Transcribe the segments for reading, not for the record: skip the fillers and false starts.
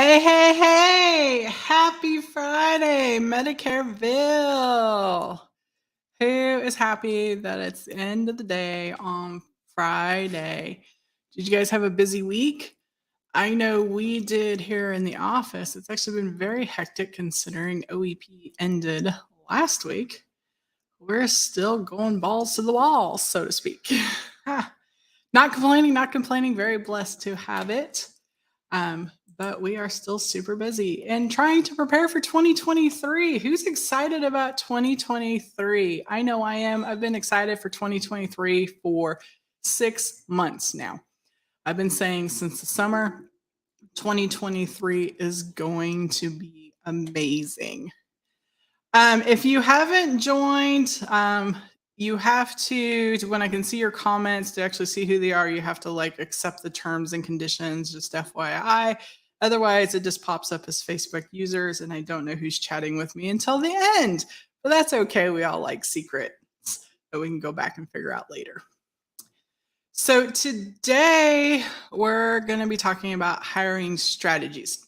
Hey, hey, hey! Happy Friday, Medicareville. Who is happy that it's the end of the day on Friday? Did you guys have a busy week? I know we did here in the office. It's actually been very hectic considering OEP ended last week. We're still going balls to the wall, so to speak. Not complaining, not complaining. Very blessed to have it. Um, but we are still super busy and trying to prepare for 2023. Who's excited about 2023? I know I am. I've been excited for 2023 for 6 months now. I've been saying since the summer, 2023 is going to be amazing. If you haven't joined, you have to, when I can see your comments to actually see who they are, you have to like accept the terms and conditions, just FYI. Otherwise, it just pops up as Facebook users, and I don't know who's chatting with me until the end. But that's okay. We all like secrets that we can go back and figure out later. So today we're going to be talking about hiring strategies.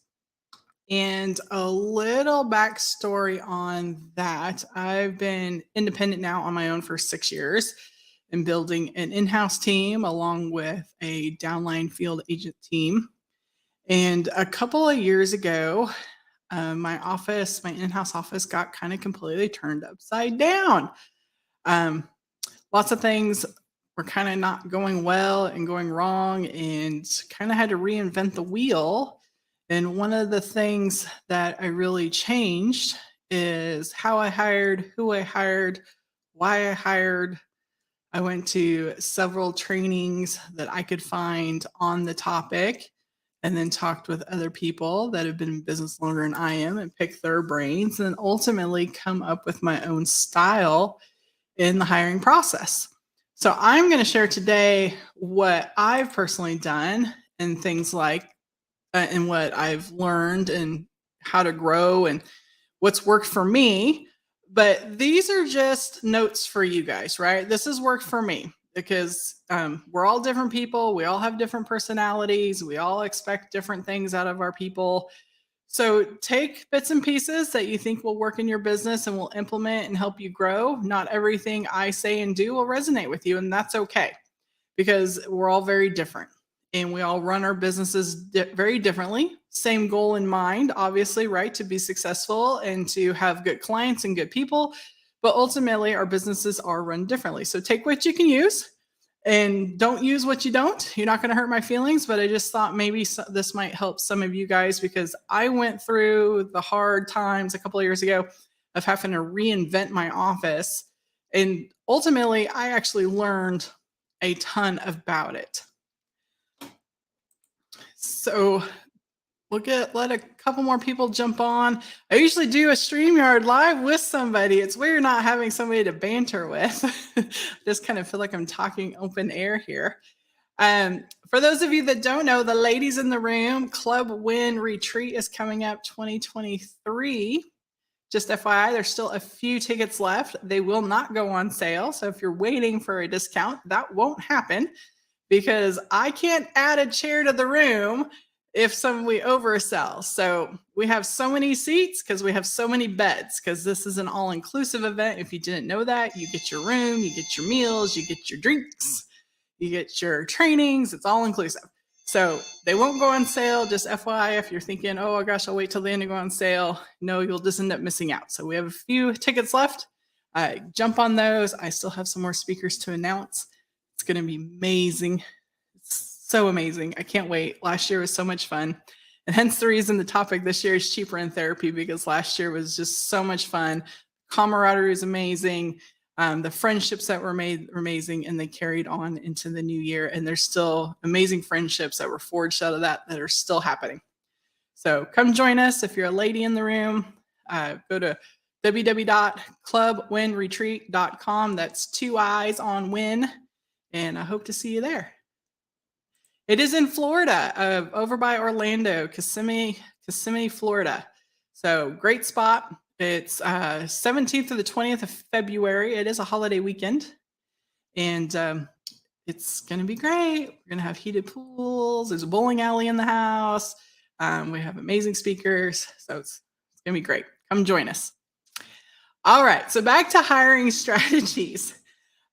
And a little backstory on that. I've been independent now on my own for 6 years and building an in house team along with a downline field agent team. And a couple of years ago, my in house office got kind of completely turned upside down. Um, Lots of things were kind of not going well and going wrong, and kind of had to reinvent the wheel. And one of the things that I really changed is how I hired, who I hired, why I hired. I went to several trainings that I could find on the topic and then talked with other people that have been in business longer than I am and picked their brains and ultimately come up with my own style in the hiring process. So I'm going to share today what I've personally done and things like and what I've learned and how to grow and what's worked for me. But these are just notes for you guys, right? This has worked for me because we're all different people. We all have different personalities. We all expect different things out of our people. So take bits and pieces that you think will work in your business and will implement and help you grow. Not everything I say and do will resonate with you, and that's okay because we're all very different and we all run our businesses very differently. Same goal in mind, obviously, right? To be successful and to have good clients and good people. But ultimately, our businesses are run differently. So take what you can use and don't use what you don't. You're not going to hurt my feelings, but I just thought maybe this might help some of you guys because I went through the hard times a couple of years ago of having to reinvent my office. And ultimately, I actually learned a ton about it. So let a couple more people jump on. I usually do a StreamYard live with somebody. It's weird not having somebody to banter with. Just kind of feel like I'm talking open air here. For those of you that don't know, the ladies in the room, Club Win Retreat is coming up 2023. Just FYI, there's still a few tickets left. They will not go on sale. So if you're waiting for a discount, that won't happen because I can't add a chair to the room if we oversell. So we have so many seats because we have so many beds because this is an all-inclusive event. If you didn't know that, you get your room, you get your meals, you get your drinks, you get your trainings. It's all inclusive. So they won't go on sale. Just FYI, if you're thinking, oh gosh, I'll wait till the end to go on sale. No, you'll just end up missing out. So we have a few tickets left. Jump on those. I still have some more speakers to announce. It's going to be amazing. It's so amazing. I can't wait. Last year was so much fun. And hence the reason the topic this year is cheaper in therapy, because last year was just so much fun. Camaraderie is amazing. The friendships that were made were amazing, and they carried on into the new year. And there's still amazing friendships that were forged out of that are still happening. So come join us. If you're a lady in the room, go to www.clubwinretreat.com. That's 2 eyes on win. And I hope to see you there. It is in Florida, over by Orlando, Kissimmee, Florida. So great spot. It's 17th to the 20th of February. It is a holiday weekend. And it's going to be great. We're going to have heated pools. There's a bowling alley in the house. We have amazing speakers. So it's going to be great. Come join us. All right. So back to hiring strategies.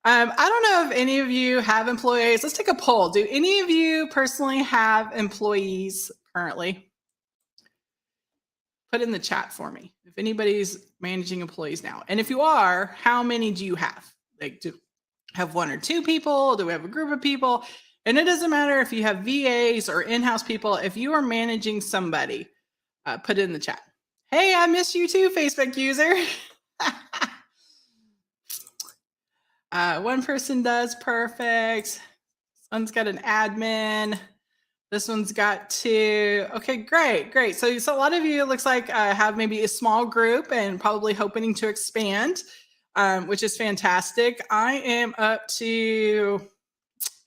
I don't know if any of you have employees. Let's take a poll. Do any of you personally have employees currently? Put in the chat for me if anybody's managing employees now. And if you are, how many do you have? Like, do have one or two people? Do we have a group of people? And it doesn't matter if you have VAs or in-house people. If you are managing somebody, put it in the chat. Hey, I miss you too, Facebook user. One person does, perfect. This one's got an admin. This one's got two. Okay, great. So a lot of you, it looks like, have maybe a small group and probably hoping to expand, which is fantastic. I am up to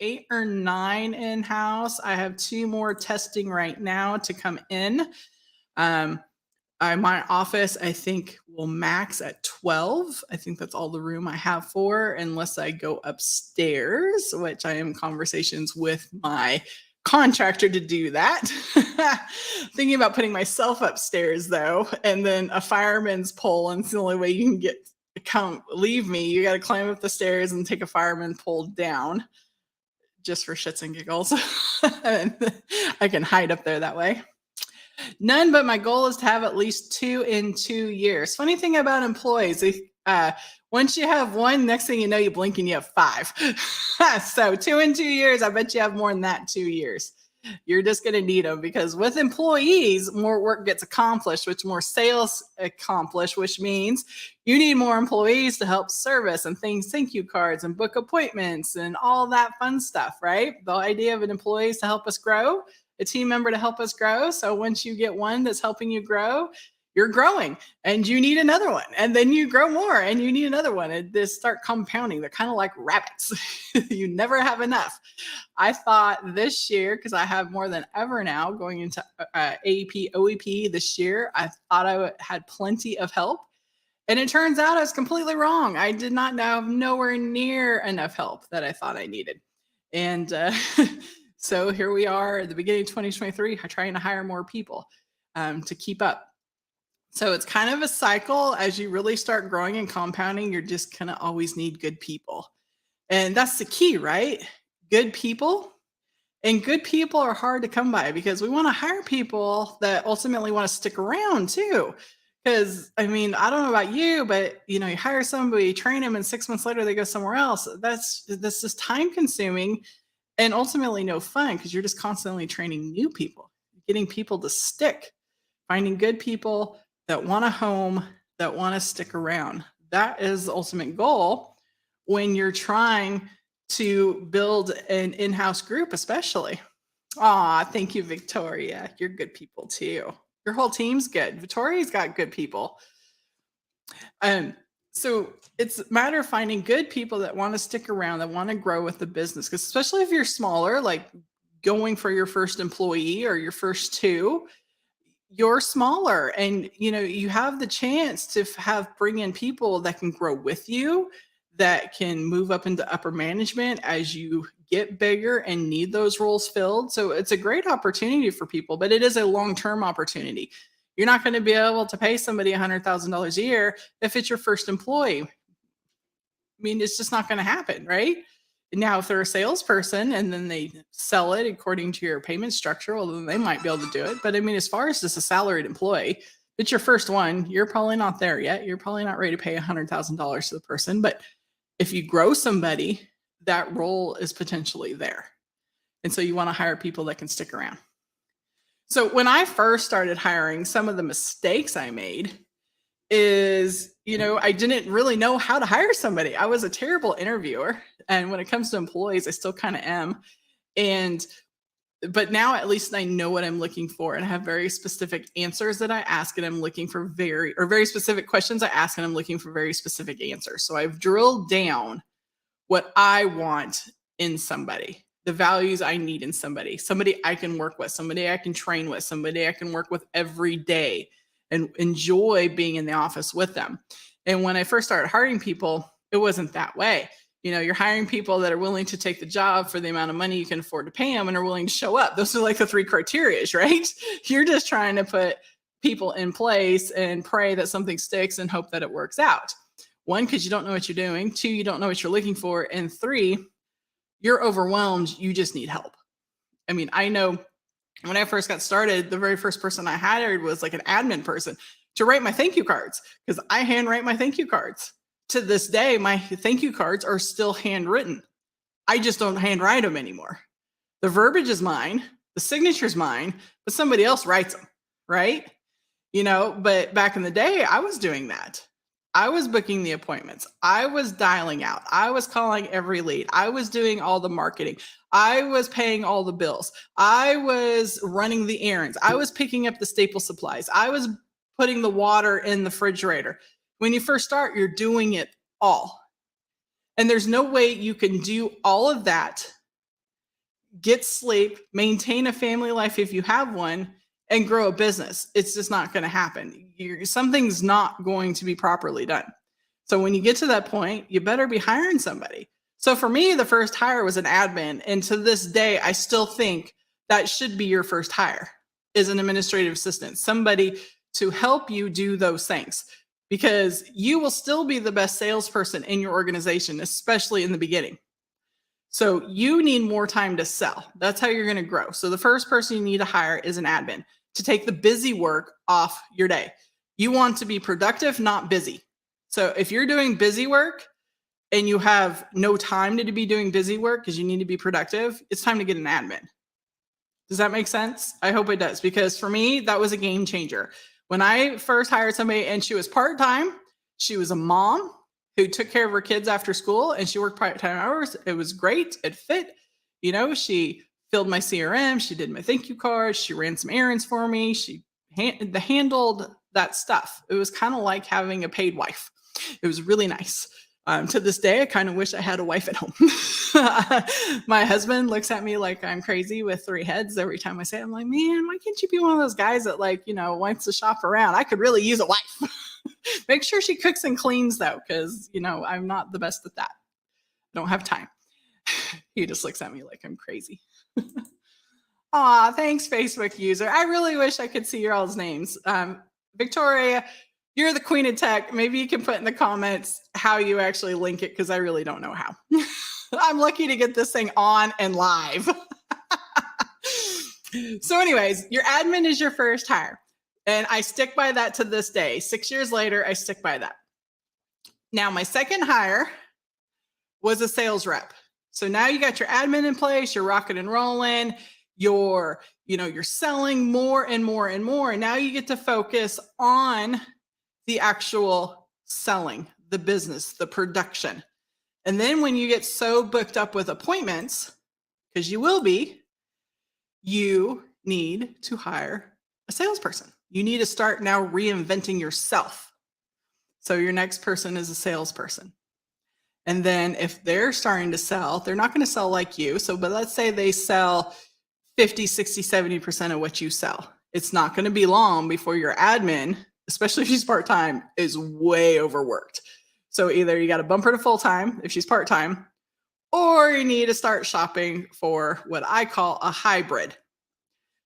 8 or 9 in-house. I have 2 more testing right now to come in. My office, I think, will max at 12. I think that's all the room I have for, unless I go upstairs, which I am in conversations with my contractor to do that. Thinking about putting myself upstairs though, and then a fireman's pole, and it's the only way you can leave me. You got to climb up the stairs and take a fireman pole down, just for shits and giggles. I can hide up there that way. None, but my goal is to have at least 2 in 2 years. Funny thing about employees, once you have one, next thing you know, you blink and you have 5. So 2 in 2 years, I bet you have more than that 2 years. You're just going to need them, because with employees, more work gets accomplished, which more sales accomplish, which means you need more employees to help service and thank you cards and book appointments and all that fun stuff, right? The idea of an employee is to help us grow, a team member to help us grow. So once you get one that's helping you grow, you're growing and you need another one, and then you grow more and you need another one, and they start compounding. They're kind of like rabbits. You never have enough. I thought this year, because I have more than ever now going into AEP, OEP this year, I thought I had plenty of help. And it turns out I was completely wrong. I did not have nowhere near enough help that I thought I needed. And so here we are at the beginning of 2023, trying to hire more people to keep up. So it's kind of a cycle. As you really start growing and compounding, you're just going to always need good people. And that's the key, right? Good people. And good people are hard to come by, because we want to hire people that ultimately want to stick around too. Because I mean, I don't know about you, but you hire somebody, train them, and 6 months later they go somewhere else. That's just time consuming and ultimately no fun, because you're just constantly training new people, getting people to stick, finding good people that want a home, that want to stick around. That is the ultimate goal when you're trying to build an in-house group, especially. Aw, thank you, Victoria. You're good people too. Your whole team's good. Victoria's got good people. So it's a matter of finding good people that want to stick around, that want to grow with the business. Because especially if you're smaller, like going for your first employee or your first 2, you're smaller, and you have the chance to bring in people that can grow with you, that can move up into upper management as you get bigger and need those roles filled. So it's a great opportunity for people, but it is a long-term opportunity. You're not going to be able to pay somebody $100,000 a year if it's your first employee. I mean, it's just not going to happen, right? Now, if they're a salesperson and then they sell it according to your payment structure, well, then they might be able to do it. But I mean, as far as just a salaried employee, it's your first one. You're probably not there yet. You're probably not ready to pay $100,000 to the person. But if you grow somebody, that role is potentially there. And so you want to hire people that can stick around. So when I first started hiring, some of the mistakes I made is, I didn't really know how to hire somebody. I was a terrible interviewer. And when it comes to employees, I still kind of am. But now at least I know what I'm looking for, and I have very specific answers that I ask, and I'm looking for very specific questions I ask, and I'm looking for very specific answers. So I've drilled down what I want in somebody, the values I need in somebody I can work with, somebody I can train with, somebody I can work with every day and enjoy being in the office with them. And when I first started hiring people, it wasn't that way. You're hiring people that are willing to take the job for the amount of money you can afford to pay them and are willing to show up. Those are like the three criteria, right? You're just trying to put people in place and pray that something sticks and hope that it works out. One, because you don't know what you're doing. Two, you don't know what you're looking for. And three, you're overwhelmed. You just need help. I mean, I know when I first got started, the very first person I hired was like an admin person to write my thank you cards, because I handwrite my thank you cards. To this day, my thank you cards are still handwritten. I just don't handwrite them anymore. The verbiage is mine, the signature is mine, but somebody else writes them, right? But back in the day, I was doing that. I was booking the appointments. I was dialing out. I was calling every lead. I was doing all the marketing. I was paying all the bills. I was running the errands. I was picking up the staple supplies. I was putting the water in the refrigerator. When you first start, you're doing it all. And there's no way you can do all of that, get sleep, maintain a family life if you have one, and grow a business. It's just not going to happen. Something's not going to be properly done. So when you get to that point, you better be hiring somebody. So for me, the first hire was an admin. And to this day, I still think that should be your first hire, is an administrative assistant, somebody to help you do those things, because you will still be the best salesperson in your organization, especially in the beginning. So you need more time to sell. That's how you're going to grow. So the first person you need to hire is an admin to take the busy work off your day. You want to be productive, not busy. So if you're doing busy work and you have no time to be doing busy work because you need to be productive, it's time to get an admin. Does that make sense? I hope it does, because for me, that was a game changer. When I first hired somebody and she was part-time, she was a mom who took care of her kids after school, and she worked part-time hours. It was great. It fit. She filled my CRM. She did my thank you cards. She ran some errands for me. She handled that stuff. It was kind of like having a paid wife. It was really nice. To this day, I kind of wish I had a wife at home. My husband looks at me like I'm crazy with three heads every time I say it. I'm like, man, why can't you be one of those guys that wants to shop around? I could really use a wife. Make sure she cooks and cleans though, because I'm not the best at that. I don't have time. He just looks at me like I'm crazy. Aw, thanks, Facebook user. I really wish I could see your all's names. Victoria, you're the queen of tech. Maybe you can put in the comments how you actually link it, because I really don't know how. I'm lucky to get this thing on and live. So anyways, your admin is your first hire. And I stick by that to this day. 6 years later, I stick by that. Now, my second hire was a sales rep. So now you got your admin in place, you're rocking and rolling, you're selling more and more and more. And now you get to focus on the actual selling, the business, the production. And then when you get so booked up with appointments, because you will be, you need to hire a salesperson. You need to start now reinventing yourself. So your next person is a salesperson. And then if they're starting to sell, they're not going to sell like you. But let's say they sell 50, 60, 70% of what you sell. It's not going to be long before your admin, especially if she's part-time, is way overworked. So either you got to bump her to full-time if she's part-time, or you need to start shopping for what I call a hybrid.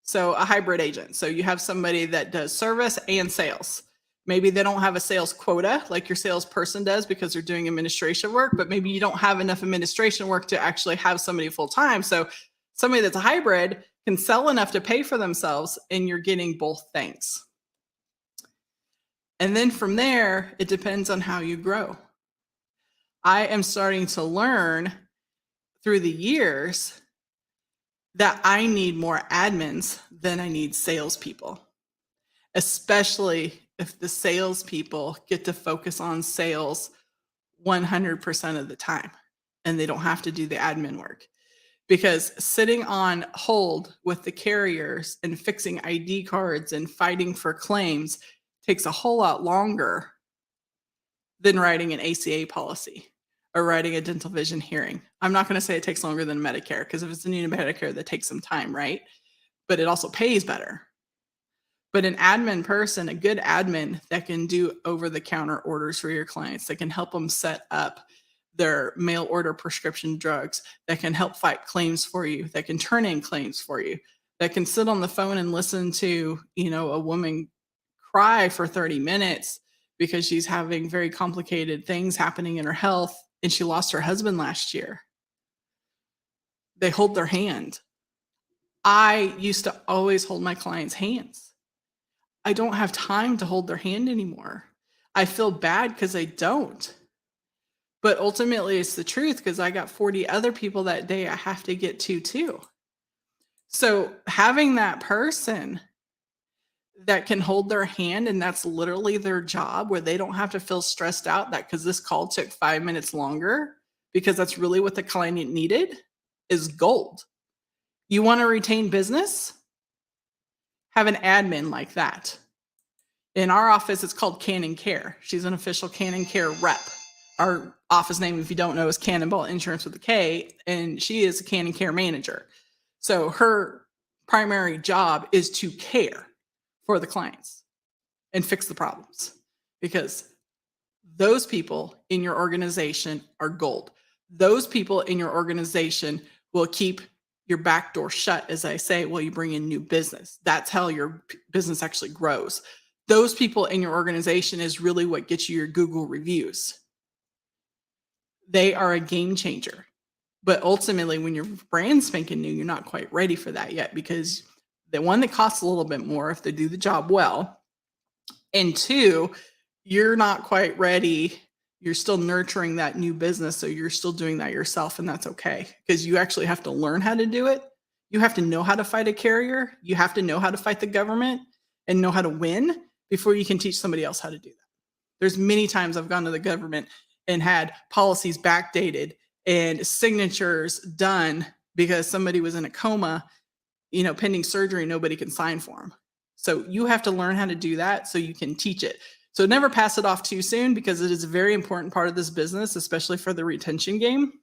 So a hybrid agent. So you have somebody that does service and sales. Maybe they don't have a sales quota like your salesperson does because they're doing administration work, but maybe you don't have enough administration work to actually have somebody full-time. So somebody that's a hybrid can sell enough to pay for themselves, and you're getting both things. And then from there, it depends on how you grow. I am starting to learn through the years that I need more admins than I need salespeople, especially if the salespeople get to focus on sales 100% of the time and they don't have to do the admin work. Because sitting on hold with the carriers and fixing ID cards and fighting for claims takes a whole lot longer than writing an ACA policy or writing a dental vision hearing. I'm not going to say it takes longer than Medicare, because if it's a new Medicare, that takes some time, right? But it also pays better. But an admin person, a good admin that can do over-the-counter orders for your clients, that can help them set up their mail order prescription drugs, that can help fight claims for you, that can turn in claims for you, that can sit on the phone and listen to, a woman cry for 30 minutes because she's having very complicated things happening in her health and she lost her husband last year. They hold their hand. I used to always hold my clients' hands. I don't have time to hold their hand anymore. I feel bad because I don't. But ultimately, it's the truth because I got 40 other people that day I have to get to too. So having that person that can hold their hand and that's literally their job where they don't have to feel stressed out that because this call took 5 minutes longer because that's really what the client needed is gold. You want to retain business? Have an admin like that. In our office, it's called Cannon Care. She's an official Cannon Care rep. Our office name, if you don't know, is Cannonball Insurance with a K, and she is a Cannon Care manager. So her primary job is to care for the clients and fix the problems because those people in your organization are gold. Those people in your organization will keep your back door shut, as I say, while you bring in new business. That's how your business actually grows. Those people in your organization is really what gets you your Google reviews. They are a game changer. But ultimately, when your brand's spanking new, you're not quite ready for that yet because the one that costs a little bit more if they do the job well. And two, you're not quite ready. You're still nurturing that new business. So you're still doing that yourself. And that's okay because you actually have to learn how to do it. You have to know how to fight a carrier. You have to know how to fight the government and know how to win before you can teach somebody else how to do that. There's many times I've gone to the government and had policies backdated and signatures done because somebody was in a coma, pending surgery, nobody can sign for them. So you have to learn how to do that so you can teach it. So never pass it off too soon because it is a very important part of this business, especially for the retention game.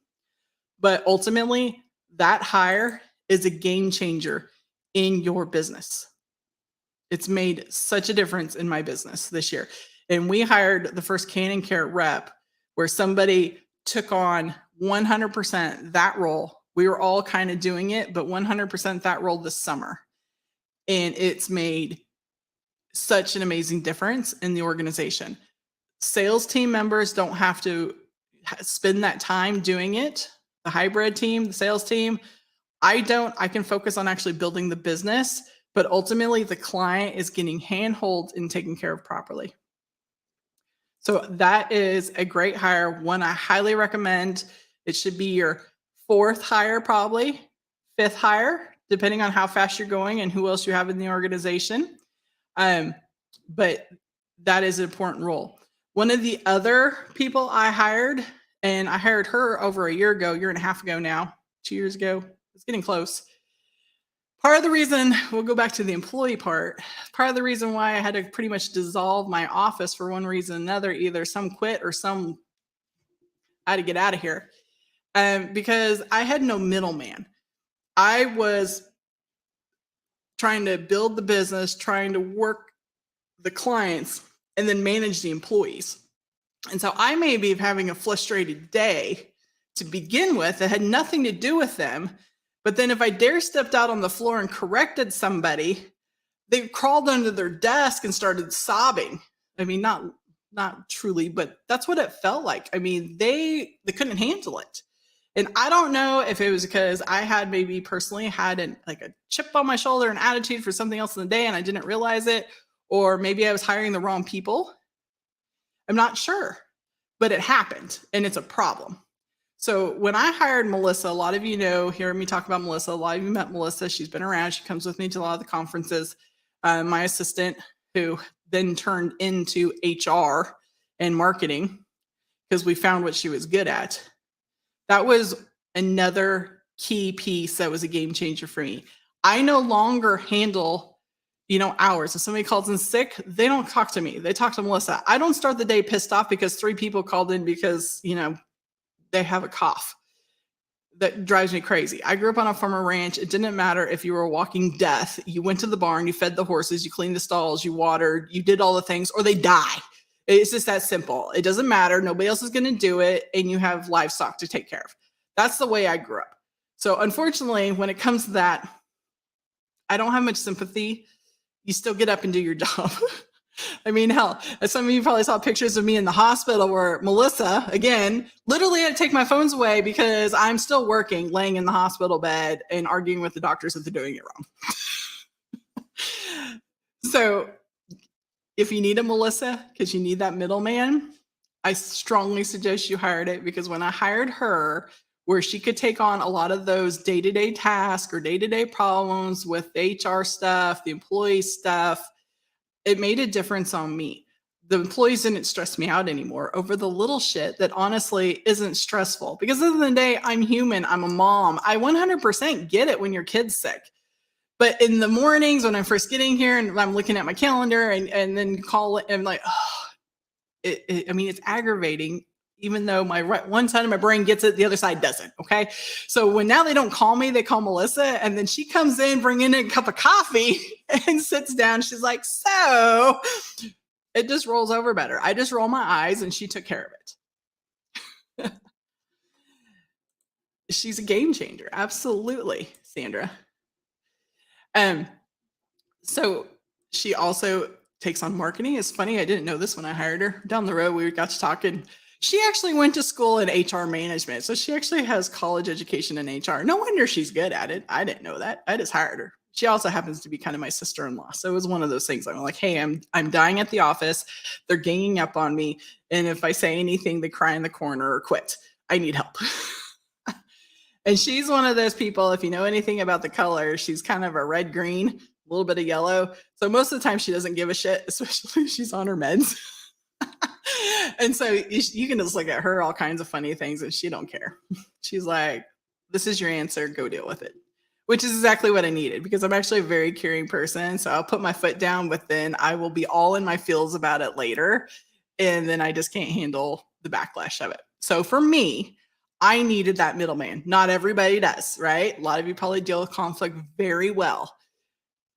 But ultimately, that hire is a game changer in your business. It's made such a difference in my business this year. And we hired the first Cannon Care rep where somebody took on 100% that role. We were all kind of doing it, but 100% that role this summer. And it's made such an amazing difference in the organization. Sales team members don't have to spend that time doing it. The hybrid team, the sales team, I can focus on actually building the business, but ultimately the client is getting handheld and taken care of properly. So that is a great hire, one I highly recommend. It should be your fourth hire, probably fifth hire, depending on how fast you're going and who else you have in the organization. But that is an important role. One of the other people I hired, and I hired her over a year and a half ago now, 2 years ago, it's getting close. Part of the reason, we'll go back to the employee part, part of the reason why I had to pretty much dissolve my office for one reason or another, either some quit or some I had to get out of here, because I had no middleman. I was trying to build the business, trying to work the clients, and then manage the employees. And so I may be having a frustrated day to begin with that had nothing to do with them. But then if I dare stepped out on the floor and corrected somebody, they crawled under their desk and started sobbing. I mean, not truly, but that's what it felt like. I mean, they couldn't handle it. And I don't know if it was because I had maybe personally had a chip on my shoulder, an attitude for something else in the day, and I didn't realize it, or maybe I was hiring the wrong people. I'm not sure, but it happened, and it's a problem. So when I hired Melissa, a lot of you hear me talk about Melissa. A lot of you met Melissa. She's been around. She comes with me to a lot of the conferences. My assistant, who then turned into HR and marketing because we found what she was good at. That was another key piece that was a game changer for me. I no longer handle, hours. If somebody calls in sick, they don't talk to me. They talk to Melissa. I don't start the day pissed off because 3 people called in because, they have a cough. That drives me crazy. I grew up on a farmer ranch. It didn't matter if you were a walking death. You went to the barn, you fed the horses, you cleaned the stalls, you watered, you did all the things, or they die. It's just that simple. It doesn't matter. Nobody else is going to do it. And you have livestock to take care of. That's the way I grew up. So unfortunately, when it comes to that, I don't have much sympathy. You still get up and do your job. I mean, hell, some of you probably saw pictures of me in the hospital where Melissa, again, literally had to take my phones away because I'm still working, laying in the hospital bed and arguing with the doctors that they're doing it wrong. So if you need a Melissa, because you need that middleman, I strongly suggest you hired it, because when I hired her, where she could take on a lot of those day-to-day tasks or day-to-day problems with the HR stuff, the employee stuff, it made a difference on me. The employees didn't stress me out anymore over the little shit that honestly isn't stressful. Because at the end of the day, I'm human. I'm a mom. I 100% get it when your kid's sick. But in the mornings when I'm first getting here and I'm looking at my calendar and then call it, I'm like, oh, I mean, it's aggravating, even though my one side of my brain gets it, the other side doesn't. Okay. So when now they don't call me, they call Melissa, and then she comes in, bringing in a cup of coffee and sits down. She's like, so it just rolls over better. I just roll my eyes and she took care of it. She's a game changer. Absolutely, Sandra. So she also takes on marketing. It's funny, I didn't know this when I hired her. Down the road, we got to talking. She actually went to school in HR management. So she actually has college education in HR. No wonder she's good at it. I didn't know that. I just hired her. She also happens to be kind of my sister-in-law. So it was one of those things. I'm like, hey, I'm dying at the office. They're ganging up on me. And if I say anything, they cry in the corner or quit. I need help. And she's one of those people, if you know anything about the color, she's kind of a red-green, a little bit of yellow. So most of the time she doesn't give a shit, especially if she's on her meds. And so you can just look at her, all kinds of funny things, and she don't care. She's like, this is your answer, go deal with it. Which is exactly what I needed, because I'm actually a very caring person. So I'll put my foot down, but then I will be all in my feels about it later. And then I just can't handle the backlash of it. So for me, I needed that middleman. Not everybody does, right? A lot of you probably deal with conflict very well,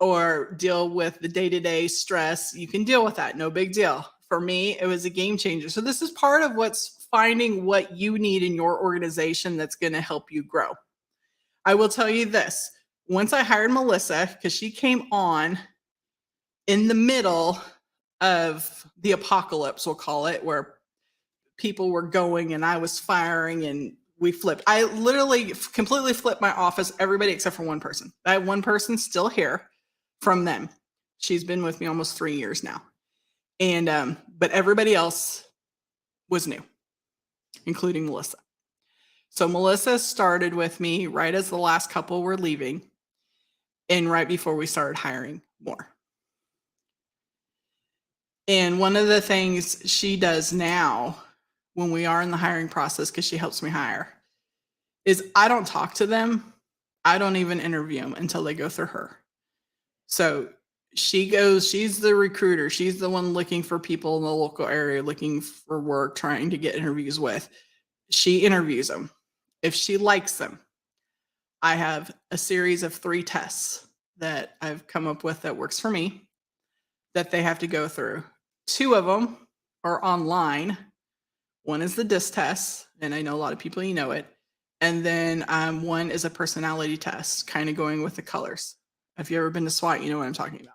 or deal with the day-to-day stress. You can deal with that, no big deal. For me, it was a game changer. So this is part of what's finding what you need in your organization that's going to help you grow. I will tell you this. Once I hired Melissa, because she came on in the middle of the apocalypse, we'll call it, where people were going and I was firing and we flipped. I literally completely flipped my office, everybody except for one person. I have one person still here from them. She's been with me almost 3 years now. And but everybody else was new, including Melissa. So Melissa started with me right as the last couple were leaving and right before we started hiring more. And one of the things she does now when we are in the hiring process, because she helps me hire, is I don't talk to them. I don't even interview them until they go through her. So she's the recruiter. She's the one looking for people in the local area, looking for work, trying to get interviews with. She interviews them. If she likes them, I have a series of 3 tests that I've come up with that works for me that they have to go through. 2 of them are online. One is the DISC test, and I know a lot of people, you know it. And then one is a personality test, kind of going with the colors. If you've ever been to SWAT, you know what I'm talking about.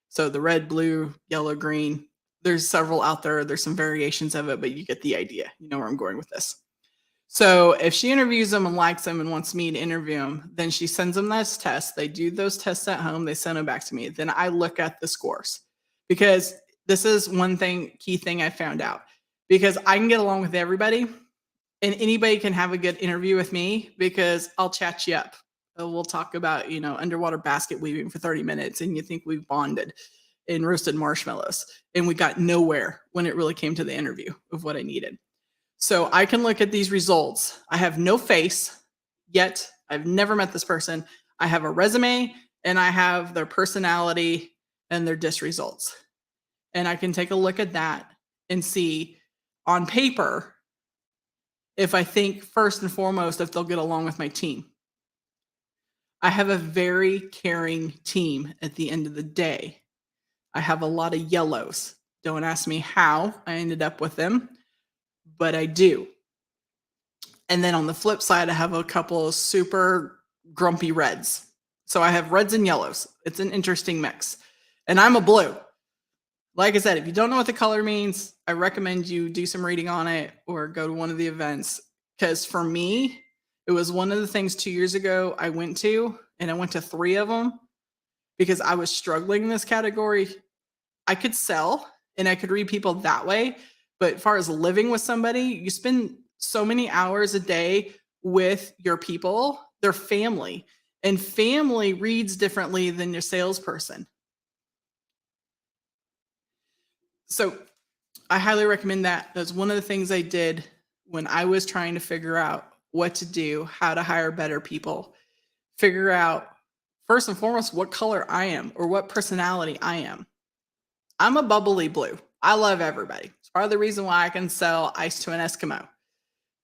So the red, blue, yellow, green, there's several out there. There's some variations of it, but you get the idea. You know where I'm going with this. So if she interviews them and likes them and wants me to interview them, then she sends them those tests. They do those tests at home. They send them back to me. Then I look at the scores, because this is one key thing I found out, because I can get along with everybody and anybody can have a good interview with me because I'll chat you up. We'll talk about, underwater basket weaving for 30 minutes and you think we've bonded and roasted marshmallows, and we got nowhere when it really came to the interview of what I needed. So I can look at these results. I have no face yet. I've never met this person. I have a resume and I have their personality and their DISC results. And I can take a look at that and see on paper if I think first and foremost if they'll get along with my team. I have a very caring team at the end of the day. I have a lot of yellows. Don't ask me how I ended up with them, but I do. And then on the flip side, I have a couple of super grumpy reds. So I have reds and yellows. It's an interesting mix. And I'm a blue. Like I said, if you don't know what the color means, I recommend you do some reading on it or go to one of the events. Because for me, it was one of the things 2 years ago I went to, and I went to 3 of them because I was struggling in this category. I could sell and I could read people that way. But as far as living with somebody, you spend so many hours a day with your people, their family, and family reads differently than your salesperson. So I highly recommend that. That's one of the things I did when I was trying to figure out what to do, how to hire better people, figure out first and foremost what color I am or what personality I am. I'm a bubbly blue. I love everybody. It's part of the reason why I can sell ice to an Eskimo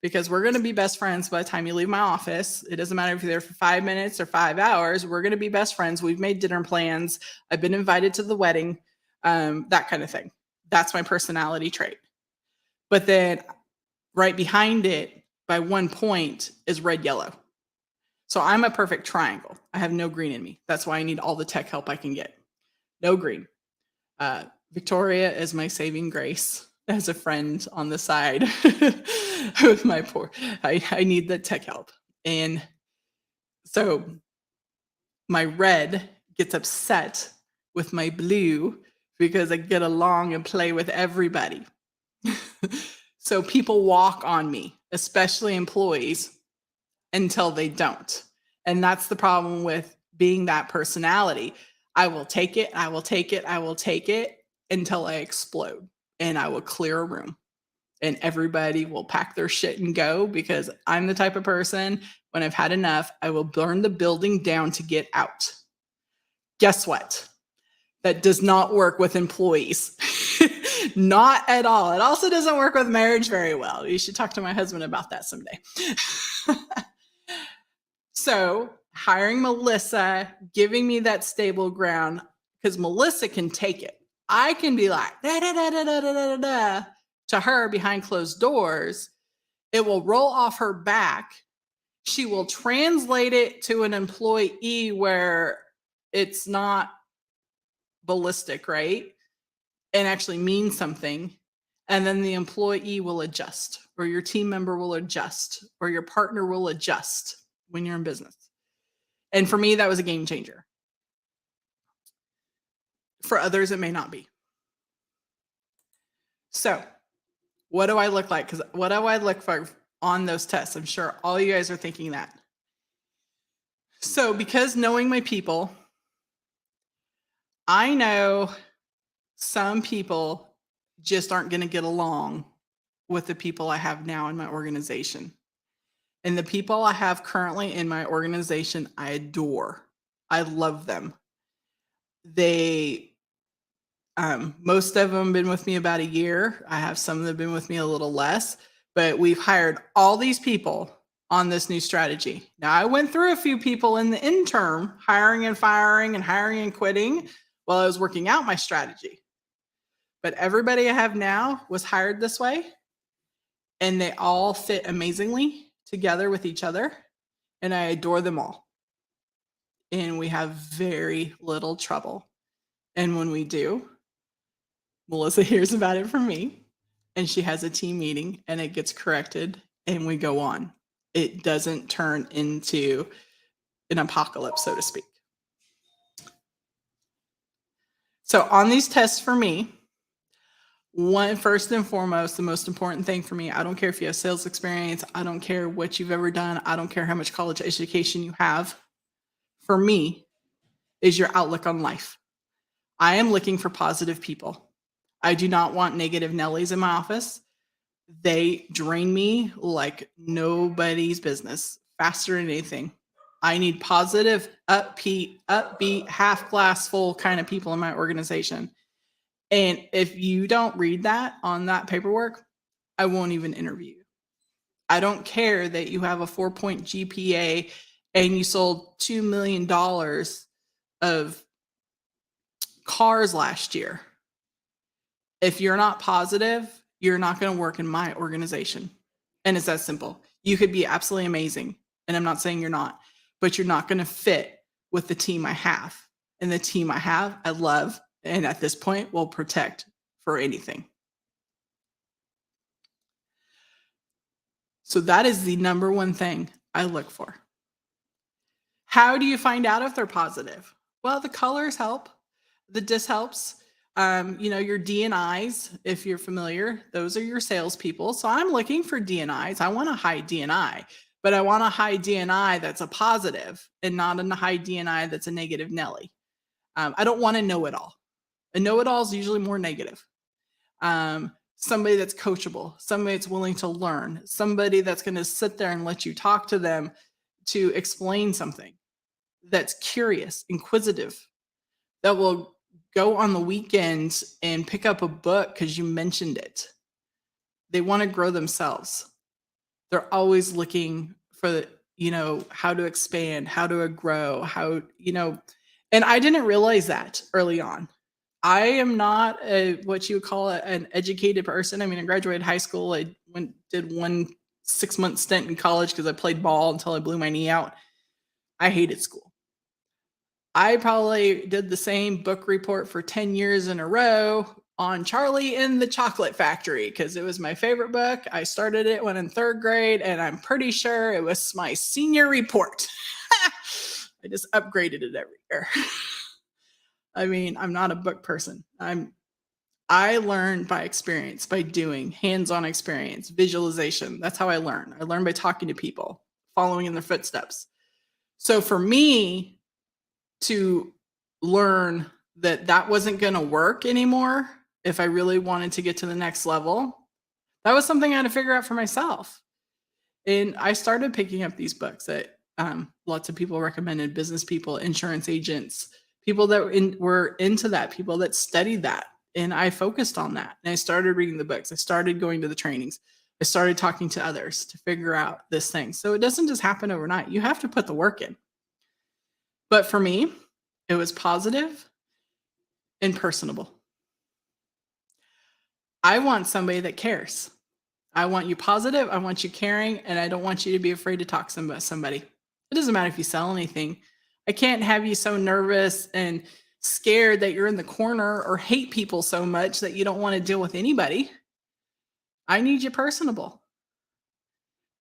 because we're going to be best friends by the time you leave my office. It doesn't matter if you're there for 5 minutes or 5 hours. We're going to be best friends. We've made dinner plans. I've been invited to the wedding, that kind of thing. That's my personality trait. But then right behind it, by 1 point, is red yellow. So I'm a perfect triangle. I have no green in me. That's why I need all the tech help I can get. No green. Victoria is my saving grace as a friend on the side with my poor. I need the tech help. And so my red gets upset with my blue because I get along and play with everybody. So people walk on me, especially employees, until they don't. And that's the problem with being that personality. I will take it, I will take it, I will take it until I explode and I will clear a room and everybody will pack their shit and go because I'm the type of person when I've had enough, I will burn the building down to get out. Guess what? That does not work with employees. Not at all. It also doesn't work with marriage very well. You should talk to my husband about that someday. So hiring Melissa, giving me that stable ground, because Melissa can take it. I can be like, da, da, da, da, da, da, da, da, to her behind closed doors. It will roll off her back. She will translate it to an employee where it's not ballistic, right? And actually means something. And then the employee will adjust, or your team member will adjust, or your partner will adjust when you're in business. And for me, that was a game changer. For others, it may not be. So, what do I look like? Because what do I look for on those tests? I'm sure all you guys are thinking that. So, because knowing my people, I know some people just aren't going to get along with the people I have now in my organization. And the people I have currently in my organization, I adore. I love them. They, most of them been with me about a year. I have some that have been with me a little less, but we've hired all these people on this new strategy. Now, I went through a few people in the interim, hiring and firing and hiring and quitting while I was working out my strategy. But everybody I have now was hired this way, and they all fit amazingly together with each other, and I adore them all. And we have very little trouble. And when we do, Melissa hears about it from me, and she has a team meeting, and it gets corrected, and we go on. It doesn't turn into an apocalypse, so to speak. So on these tests for me, first and foremost, the most important thing for me, I don't care if you have sales experience, I don't care what you've ever done, I don't care how much college education you have. For me, is your outlook on life. I am looking for positive people. I do not want negative Nellies in my office. They drain me like nobody's business, faster than anything. I need positive, upbeat, half glass full kind of people in my organization. And if you don't read that on that paperwork, I won't even interview you. I don't care that you have a 4-point GPA and you sold $2 million of cars last year. If you're not positive, you're not going to work in my organization. And it's that simple. You could be absolutely amazing. And I'm not saying you're not, but you're not going to fit with the team I have. And the team I have, I love. And at this point, will protect for anything. So that is the number one thing I look for. How do you find out if they're positive? Well, the colors help. The disc helps. Your DNIs, if you're familiar, those are your salespeople. So I'm looking for DNIs. I want a high DNI, but I want a high DNI that's a positive and not a high DNI that's a negative Nelly. I don't want to know it all. A know it all is usually more negative. Somebody that's coachable, somebody that's willing to learn, somebody that's going to sit there and let you talk to them to explain something, that's curious, inquisitive, that will go on the weekends and pick up a book because you mentioned it. They want to grow themselves. They're always looking for, how to expand, how to grow, and I didn't realize that early on. I am not what you would call an educated person. I mean, I graduated high school. I did 1 6-month stint in college because I played ball until I blew my knee out. I hated school. I probably did the same book report for 10 years in a row on Charlie in the Chocolate Factory because it was my favorite book. I started it when in 3rd grade, and I'm pretty sure it was my senior report. I just upgraded it every year. I mean, I'm not a book person. I learn by experience, by doing hands-on experience, visualization. That's how I learn. I learn by talking to people, following in their footsteps. So for me to learn that wasn't going to work anymore, if I really wanted to get to the next level, that was something I had to figure out for myself. And I started picking up these books that lots of people recommended, business people, insurance agents, people that were into that, people that studied that. And I focused on that. And I started reading the books. I started going to the trainings. I started talking to others to figure out this thing. So it doesn't just happen overnight. You have to put the work in. But for me, it was positive and personable. I want somebody that cares. I want you positive. I want you caring. And I don't want you to be afraid to talk about somebody. It doesn't matter if you sell anything. I can't have you so nervous and scared that you're in the corner or hate people so much that you don't want to deal with anybody. I need you personable.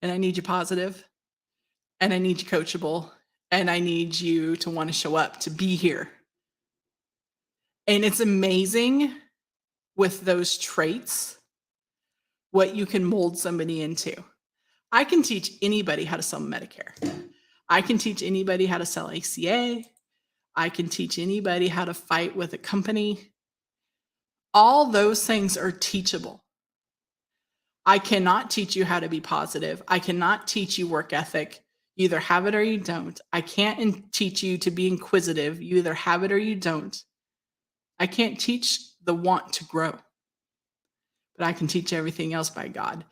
And I need you positive. And I need you coachable. And I need you to want to show up, to be here. And it's amazing with those traits what you can mold somebody into. I can teach anybody how to sell Medicare. I can teach anybody how to sell ACA. I can teach anybody how to fight with a company. All those things are teachable. I cannot teach you how to be positive. I cannot teach you work ethic. You either have it or you don't. I can't teach you to be inquisitive. You either have it or you don't. I can't teach the want to grow, but I can teach everything else by God.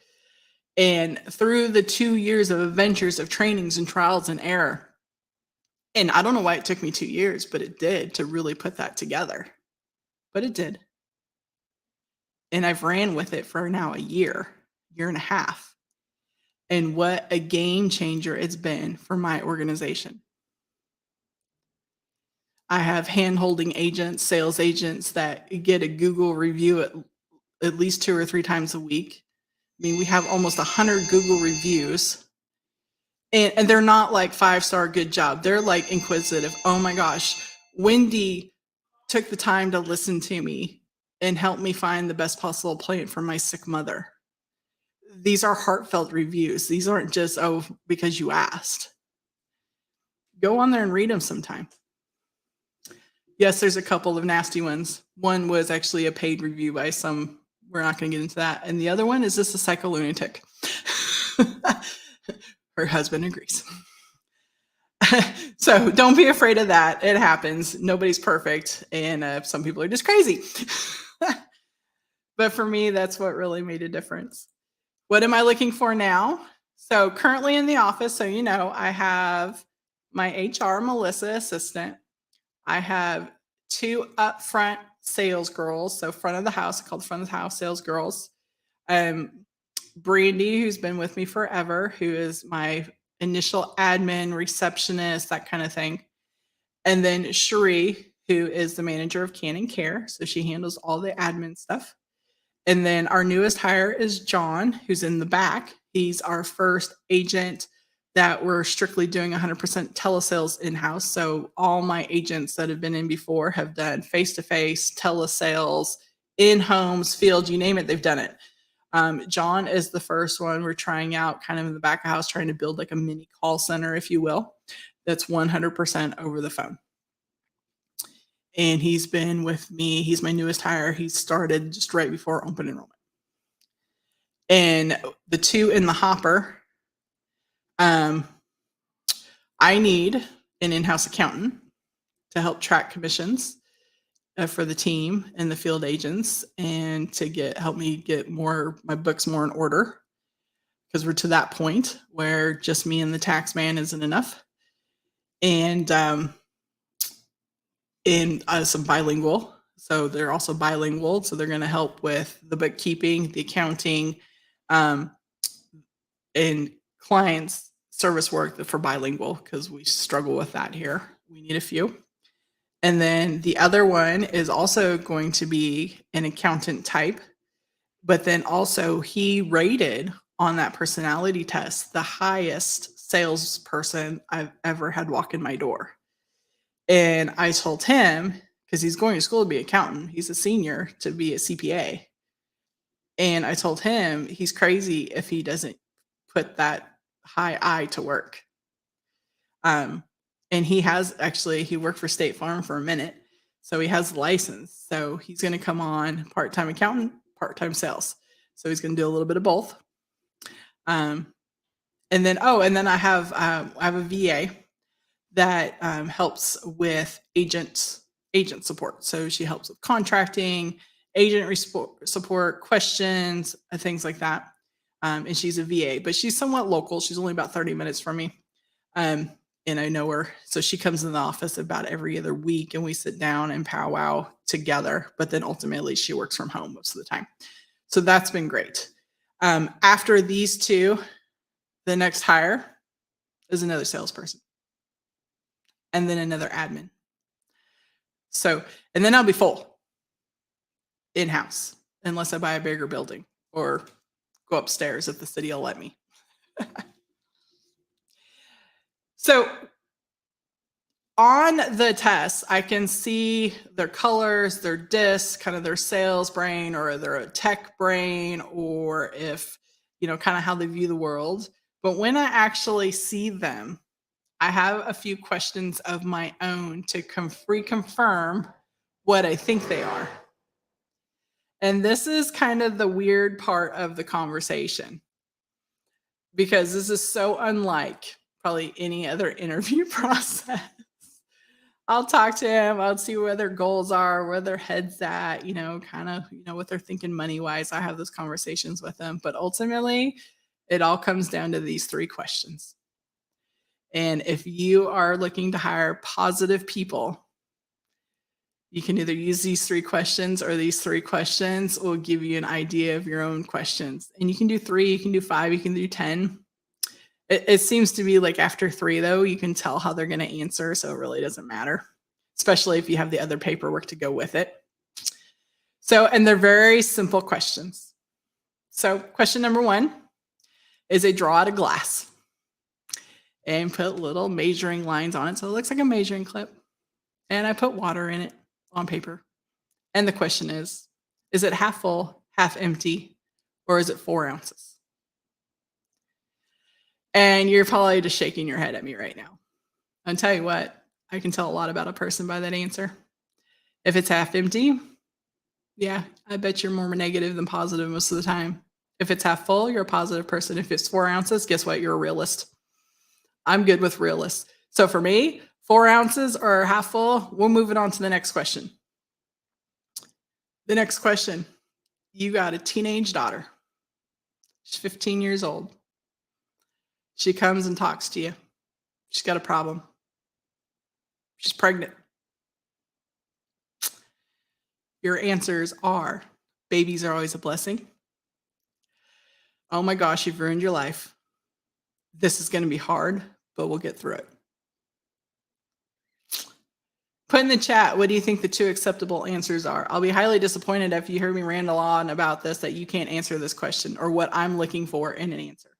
And through the 2 years of adventures of trainings and trials and error, and I don't know why it took me 2 years, but it did to really put that together. But it did. And I've ran with it for now a year and a half. And what a game changer it's been for my organization. I have hand-holding agents, sales agents that get a Google review at least 2 or 3 times a week. I mean, we have almost 100 Google reviews. And they're not like 5-star good job. They're like inquisitive. Oh my gosh, Wendy took the time to listen to me and help me find the best possible plan for my sick mother. These are heartfelt reviews. These aren't just, because you asked. Go on there and read them sometime. Yes, there's a couple of nasty ones. One was actually a paid review by some, we're not going to get into that. And the other one is just a psycho lunatic. Her husband agrees. So don't be afraid of that. It happens. Nobody's perfect. And some people are just crazy. But for me, that's what really made a difference. What am I looking for now? So currently in the office, so I have my HR Melissa assistant. I have 2 upfront sales girls. So front of the house, called front of the house sales girls. Um, Brandy, who's been with me forever, who is my initial admin, receptionist, that kind of thing. And then Cherie, who is the manager of Canon Care. So she handles all the admin stuff. And then our newest hire is John, who's in the back. He's our first agent that we're strictly doing 100% telesales in-house. So all my agents that have been in before have done face-to-face telesales, in homes, field, you name it, they've done it. John is the first one we're trying out kind of in the back of house, trying to build like a mini call center, if you will, that's 100% over the phone. And he's been with me. He's my newest hire. He started just right before open enrollment. And the two in the hopper, I need an in-house accountant to help track commissions for the team and the field agents, and to help me get my books more in order, because we're to that point where just me and the tax man isn't enough. And some bilingual. So they're also bilingual. So they're going to help with the bookkeeping, the accounting, and clients service work for bilingual, because we struggle with that here. We need a few. And then the other one is also going to be an accountant type, but then also he rated on that personality test the highest salesperson I've ever had walk in my door. And I told him, because he's going to school to be an accountant, he's a senior to be a CPA. And I told him he's crazy if he doesn't put that high I to work. And he worked for State Farm for a minute. So he has the license. So he's going to come on part-time accountant, part-time sales. So he's going to do a little bit of both. And then I have a VA that helps with agent support. So she helps with contracting, agent support, questions, things like that. And she's a VA, but she's somewhat local. She's only about 30 minutes from me. And I know her. So she comes in the office about every other week, and we sit down and powwow together. But then ultimately she works from home most of the time. So that's been great. After these two, the next hire is another salesperson, and then another admin. So, and then I'll be full in-house, unless I buy a bigger building or go upstairs if the city will let me. So on the tests, I can see their colors, their discs, kind of their sales brain, or they're a tech brain, or if, kind of how they view the world. But when I actually see them, I have a few questions of my own to reconfirm what I think they are. And this is kind of the weird part of the conversation, because this is so unlike probably any other interview process. I'll talk to him. I'll see where their goals are, where their head's at, kind of, what they're thinking money-wise. I have those conversations with them. But ultimately, it all comes down to these three questions. And if you are looking to hire positive people, you can either use these three questions, or these three questions will give you an idea of your own questions. And you can do 3, you can do 5, you can do 10. It seems to be like after 3, though, you can tell how they're going to answer. So it really doesn't matter, especially if you have the other paperwork to go with it. So, and they're very simple questions. So question number 1 is a draw out a glass and put little measuring lines on it. So it looks like a measuring clip. And I put water in it on paper. And the question is it half full, half empty, or is it 4 ounces? And you're probably just shaking your head at me right now. I'll tell you what, I can tell a lot about a person by that answer. If it's half empty, yeah, I bet you're more negative than positive most of the time. If it's half full, you're a positive person. If it's 4 ounces, guess what? You're a realist. I'm good with realists. So for me, 4 ounces or half full, we'll move it on to the next question. The next question, you got a teenage daughter. She's 15 years old. She comes and talks to you. She's got a problem. She's pregnant. Your answers are babies are always a blessing. Oh my gosh, you've ruined your life. This is going to be hard, but we'll get through it. Put in the chat, what do you think the two acceptable answers are? I'll be highly disappointed if you hear me ramble on about this that you can't answer this question or what I'm looking for in an answer.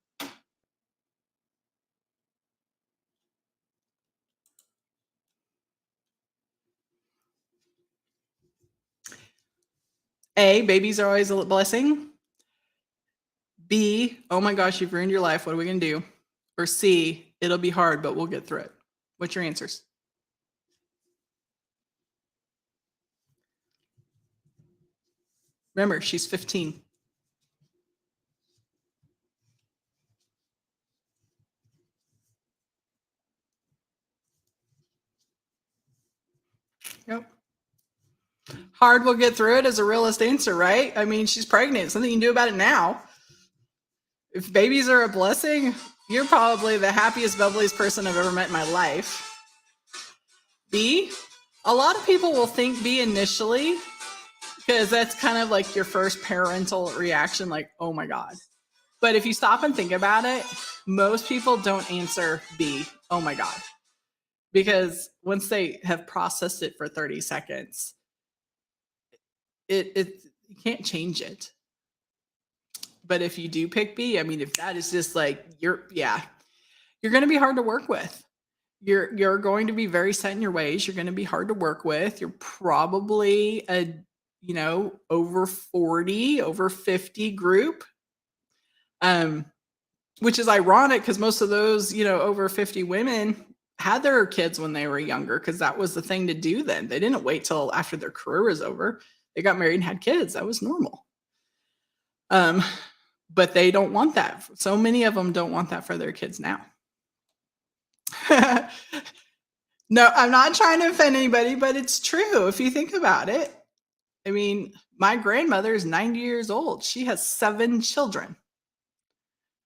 A, babies are always a blessing. B, oh my gosh, you've ruined your life. What are we going to do? Or C, it'll be hard, but we'll get through it. What's your answers? Remember, she's 15. Yep. Hard, we'll get through it is a realist answer, right? I mean, she's pregnant. Something you can do about it now. If babies are a blessing, you're probably the happiest, bubbliest person I've ever met in my life. B, a lot of people will think B initially because that's kind of like your first parental reaction, like, oh my God. But if you stop and think about it, most people don't answer B, oh my God. Because once they have processed it for 30 seconds, you can't change it. But if you do pick B, I mean, if that is just like you're going to be hard to work with. You're going to be very set in your ways. You're going to be hard to work with. You're probably a over 40, over 50 group. Which is ironic because most of those, over 50 women had their kids when they were younger because that was the thing to do then. They didn't wait till after their career was over. They got married and had kids. That was normal. But they don't want that. So many of them don't want that for their kids now. No, I'm not trying to offend anybody, but it's true. If you think about it, I mean, my grandmother is 90 years old. She has 7 children.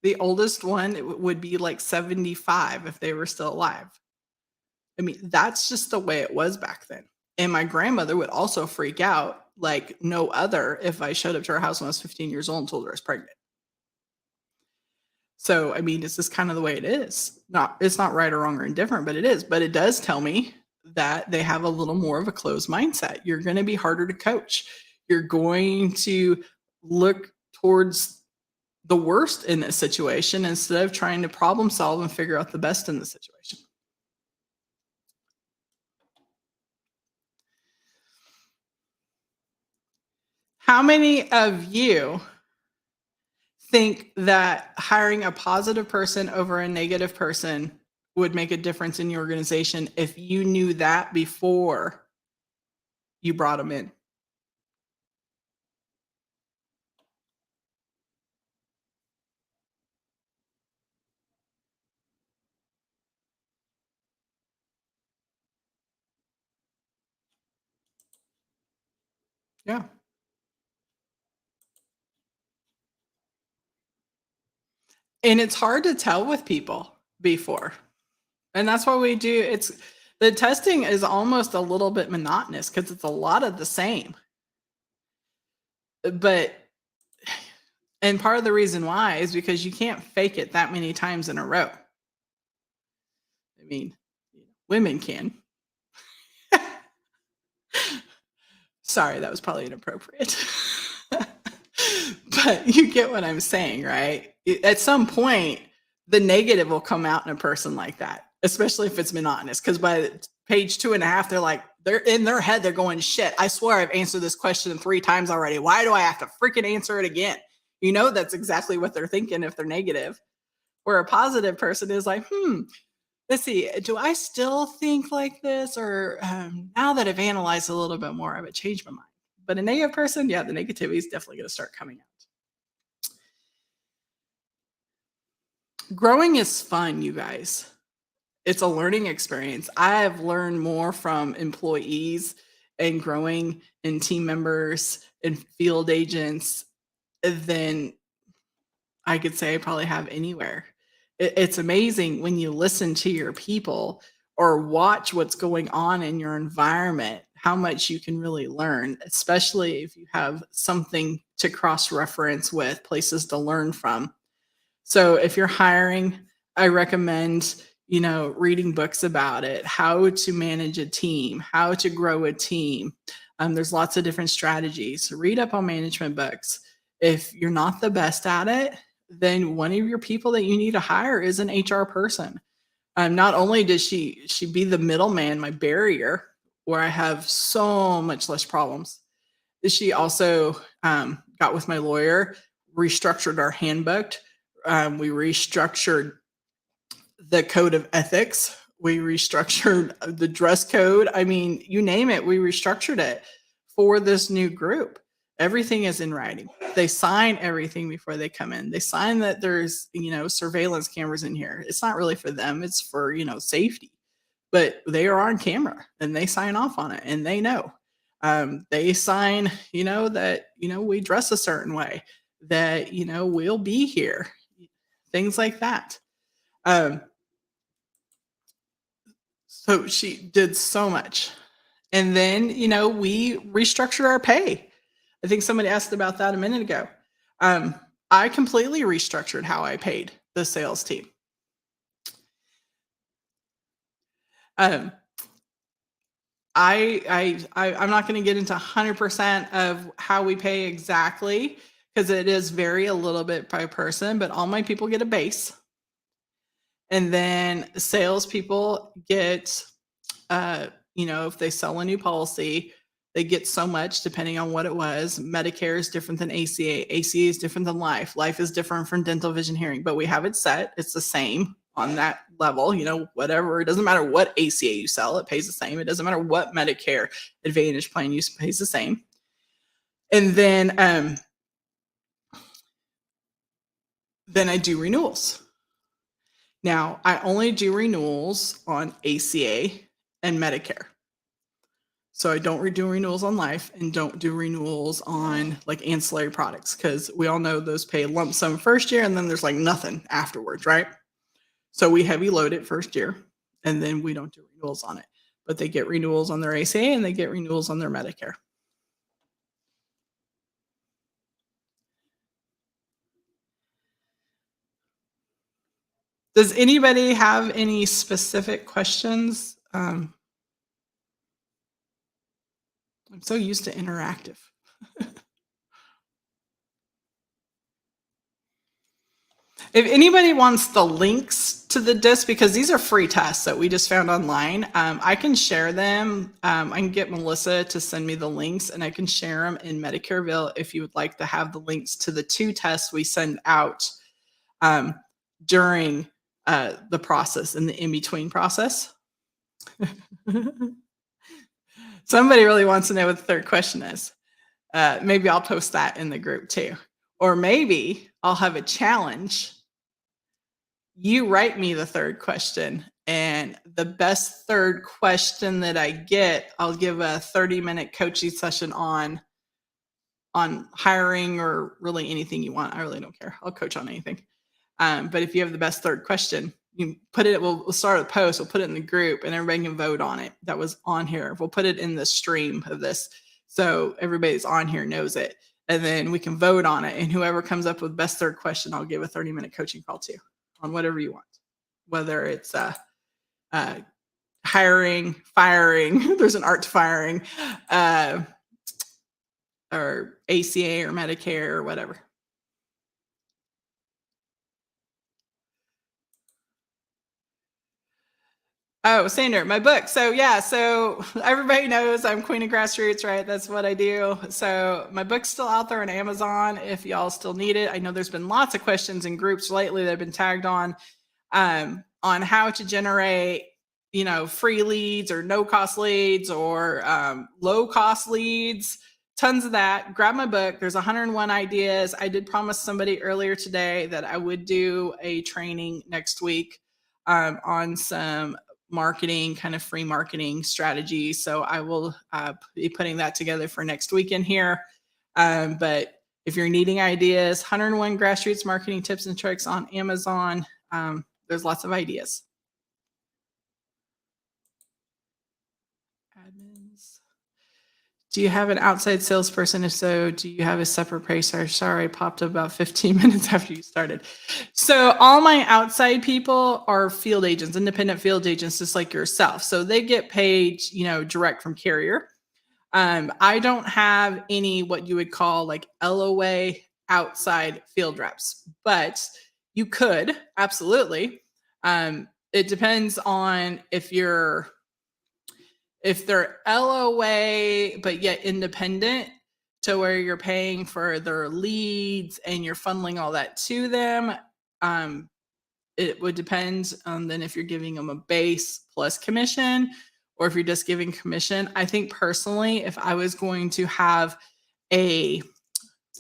The oldest one would be like 75 if they were still alive. I mean, that's just the way it was back then. And my grandmother would also freak out like no other if I showed up to her house when I was 15 years old and told her I was pregnant. So, I mean, it's just kind of the way it is. It's not right or wrong or indifferent, but it is. But it does tell me that they have a little more of a closed mindset. You're going to be harder to coach. You're going to look towards the worst in this situation instead of trying to problem solve and figure out the best in the situation. How many of you think that hiring a positive person over a negative person would make a difference in your organization if you knew that before you brought them in? Yeah. And it's hard to tell with people before. And that's why we do the testing is almost a little bit monotonous because it's a lot of the same. But and part of the reason why is because you can't fake it that many times in a row. I mean, women can. Sorry, that was probably inappropriate. But you get what I'm saying, right? At some point, the negative will come out in a person like that, especially if it's monotonous. Because by page 2.5, they're in their head, they're going, shit, I swear I've answered this question 3 times already. Why do I have to freaking answer it again? That's exactly what they're thinking if they're negative. Where a positive person is like, let's see, do I still think like this? Or now that I've analyzed a little bit more, I would change my mind. But a negative person, yeah, the negativity is definitely going to start coming out. Growing is fun, you guys. It's a learning experience. I have learned more from employees and growing and team members and field agents than I could say I probably have anywhere. It's amazing when you listen to your people or watch what's going on in your environment, how much you can really learn, especially if you have something to cross reference with, places to learn from. So if you're hiring, I recommend, reading books about it, how to manage a team, how to grow a team. There's lots of different strategies. Read up on management books. If you're not the best at it, then one of your people that you need to hire is an HR person. Not only does she be the middleman, my barrier, where I have so much less problems. She also got with my lawyer, restructured our handbook. We restructured the code of ethics. We restructured the dress code. I mean, you name it, we restructured it for this new group. Everything is in writing. They sign everything before they come in. They sign that there's, surveillance cameras in here. It's not really for them, it's for, safety. But they are on camera and they sign off on it and they know. They sign, that, we dress a certain way, that, we'll be here, things like that. So she did so much. And then, we restructured our pay. I think somebody asked about that a minute ago. I completely restructured how I paid the sales team. Um, I'm not going to get into 100% of how we pay exactly because it is vary a little bit by person, but all my people get a base. And then salespeople get, if they sell a new policy, they get so much depending on what it was. Medicare is different than ACA. ACA is different than life. Life is different from dental, vision, hearing, but we have it set. It's the same on that level, whatever. It doesn't matter what ACA you sell, it pays the same. It doesn't matter what Medicare Advantage plan you pays the same. And then I do renewals. Now, I only do renewals on ACA and Medicare. So I don't do renewals on life and don't do renewals on like ancillary products because we all know those pay lump sum first year and then there's like nothing afterwards, right? So we heavy load it first year and then we don't do renewals on it. But they get renewals on their ACA and they get renewals on their Medicare. Does anybody have any specific questions? I'm so used to interactive. If anybody wants the links to the disc, because these are free tests that we just found online, I can share them. I can get Melissa to send me the links and I can share them in Medicareville if you would like to have the links to the 2 tests we send out during the process and the in-between process. Somebody really wants to know what the third question is. Maybe I'll post that in the group too. Or maybe I'll have a challenge. You write me the third question, and the best third question that I get, I'll give a 30-minute coaching session on hiring or really anything you want. I really don't care. I'll coach on anything. But if you have the best third question, you put it, we'll start a post, we'll put it in the group and everybody can vote on it. That was on here. We'll put it in the stream of this. So everybody's on here knows it. And then we can vote on it. And whoever comes up with best third question, I'll give a 30-minute coaching call to on whatever you want, whether it's hiring, firing, there's an art to firing, or ACA or Medicare or whatever. Oh, Sander, my book. So yeah, so everybody knows I'm Queen of Grassroots, right? That's what I do. So my book's still out there on Amazon if y'all still need it. I know there's been lots of questions in groups lately that have been tagged on how to generate, free leads or no cost leads or low cost leads. Tons of that. Grab my book. There's 101 ideas. I did promise somebody earlier today that I would do a training next week on some marketing, kind of free marketing strategy. So I will be putting that together for next weekend here. But if you're needing ideas, 101 grassroots marketing tips and tricks on Amazon. There's lots of ideas. Admins. Do you have an outside salesperson? If so, do you have a separate pricer? Sorry, I popped up about 15 minutes after you started. So all my outside people are field agents, independent field agents, just like yourself. So they get paid, direct from carrier. I don't have any what you would call like LOA outside field reps, but you could absolutely. It depends on if they're LOA but yet independent to where you're paying for their leads and you're funneling all that to them. Um, it would depend on then if you're giving them a base plus commission or if you're just giving commission. I think personally, if I was going to have a,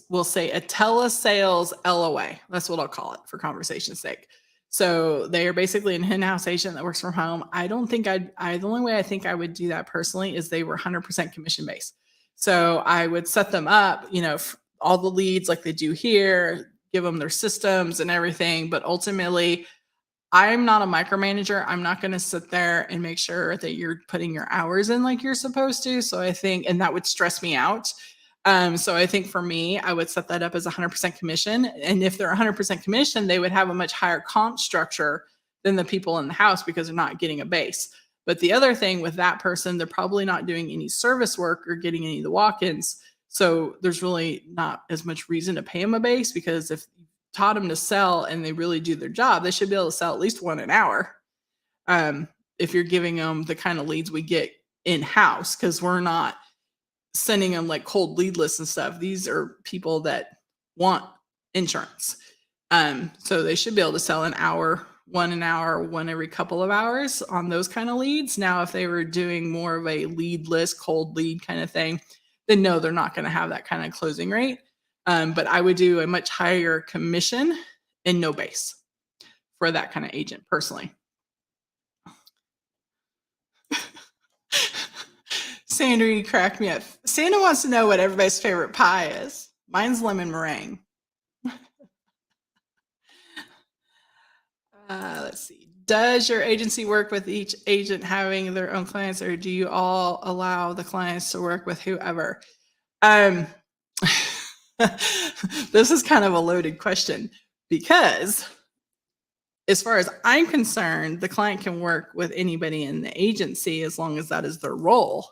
we'll say a telesales LOA, that's what I'll call it for conversation's sake. So they are basically an in-house agent that works from home. I don't think the only way I think I would do that personally is they were 100% commission based. So I would set them up, all the leads like they do here, give them their systems and everything. But ultimately, I'm not a micromanager. I'm not going to sit there and make sure that you're putting your hours in like you're supposed to. So I think, and that would stress me out. So I think for me, I would set that up as 100% commission. And if they're 100% commission, they would have a much higher comp structure than the people in the house because they're not getting a base. But the other thing with that person, they're probably not doing any service work or getting any of the walk-ins. So there's really not as much reason to pay them a base because if you taught them to sell and they really do their job, they should be able to sell at least one an hour. If you're giving them the kind of leads we get in-house, because we're not sending them like cold lead lists and stuff. These are people that want insurance. So they should be able to sell an hour, one every couple of hours on those kind of leads. Now, if they were doing more of a lead list, cold lead kind of thing, then no, they're not going to have that kind of closing rate. But I would do a much higher commission and no base for that kind of agent personally. Sandra, you cracked me up. Sandra wants to know what everybody's favorite pie is. Mine's lemon meringue. Let's see. Does your agency work with each agent having their own clients, or do you all allow the clients to work with whoever? This is kind of a loaded question because as far as I'm concerned, the client can work with anybody in the agency as long as that is their role.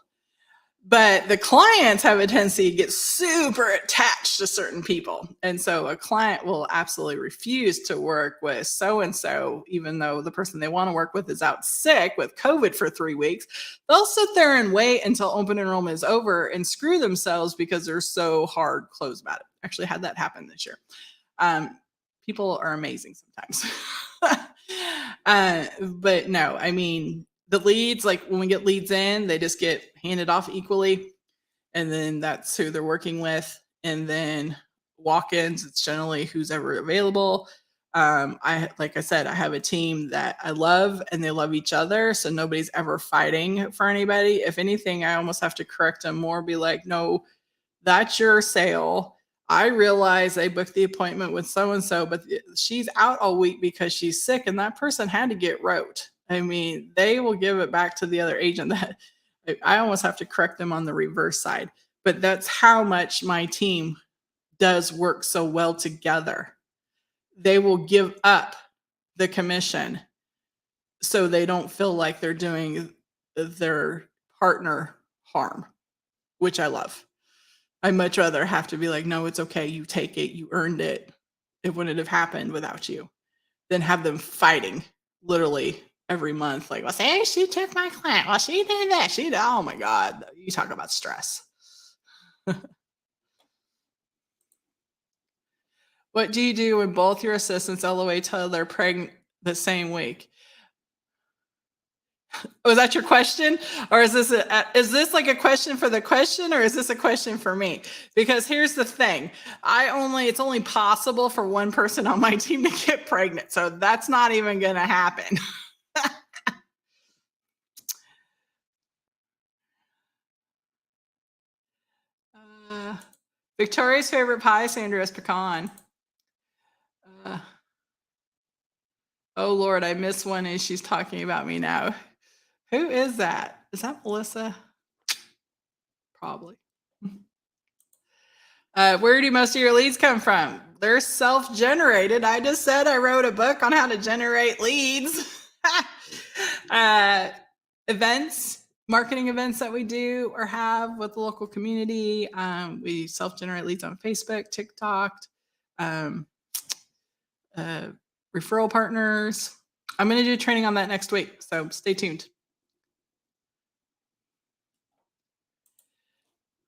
But the clients have a tendency to get super attached to certain people. And so a client will absolutely refuse to work with so-and-so, even though the person they want to work with is out sick with COVID for 3 weeks. They'll sit there and wait until open enrollment is over and screw themselves because they're so hard closed about it. Actually had that happen this year. People are amazing sometimes. But no, I mean, the leads, like when we get leads in, they just get handed off equally. And then that's who they're working with. And then walk-ins, it's generally who's ever available. Like I said, I have a team that I love and they love each other. So nobody's ever fighting for anybody. If anything, I almost have to correct them more, be like, no, that's your sale. I realize I booked the appointment with so-and-so, but she's out all week because she's sick and that person had to get wrote. I mean, they will give it back to the other agent. That I almost have to correct them on the reverse side, but that's how much my team does work so well together. They will give up the commission so they don't feel like they're doing their partner harm, which I love. I'd much rather have to be like, no, it's okay. You take it. You earned it. It wouldn't have happened without you. Than have them fighting literally every month. Like, well, say she took my client. Well, she did that. She did. Oh my God. You talk about stress. What do you do when both your assistants LOA till they're pregnant the same week? Was that your question? Or is this like a question for the question, or is this a question for me? Because here's the thing. It's only possible for one person on my team to get pregnant. So that's not even going to happen. Victoria's favorite pie, Sandra's pecan. Oh Lord, I missed one and she's talking about me now. Who is that? Is that Melissa? Probably. Where do most of your leads come from? They're self-generated. I just said I wrote a book on how to generate leads. Events, marketing events that we do or have with the local community. We self-generate leads on Facebook, TikTok, um, referral partners. I'm going to do training on that next week, so stay tuned.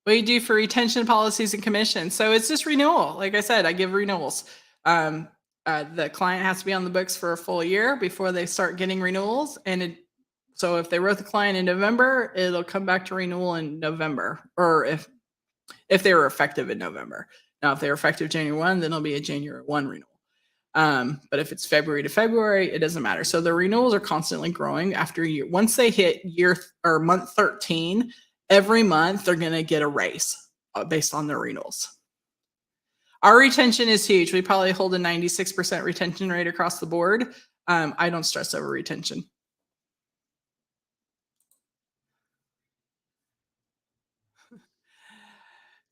What do you do for retention policies and commissions? So it's just renewal. Like I said, I give renewals. The client has to be on the books for a full year before they start getting renewals. And so if they wrote the client in November, it'll come back to renewal in November, or if they were effective in November. Now, if they're effective January 1, then it'll be a January 1 renewal. But if it's February to February, it doesn't matter. So the renewals are constantly growing after a year. Once they hit year or month 13, every month they're going to get a raise based on their renewals. Our retention is huge. We probably hold a 96% retention rate across the board. I don't stress over retention.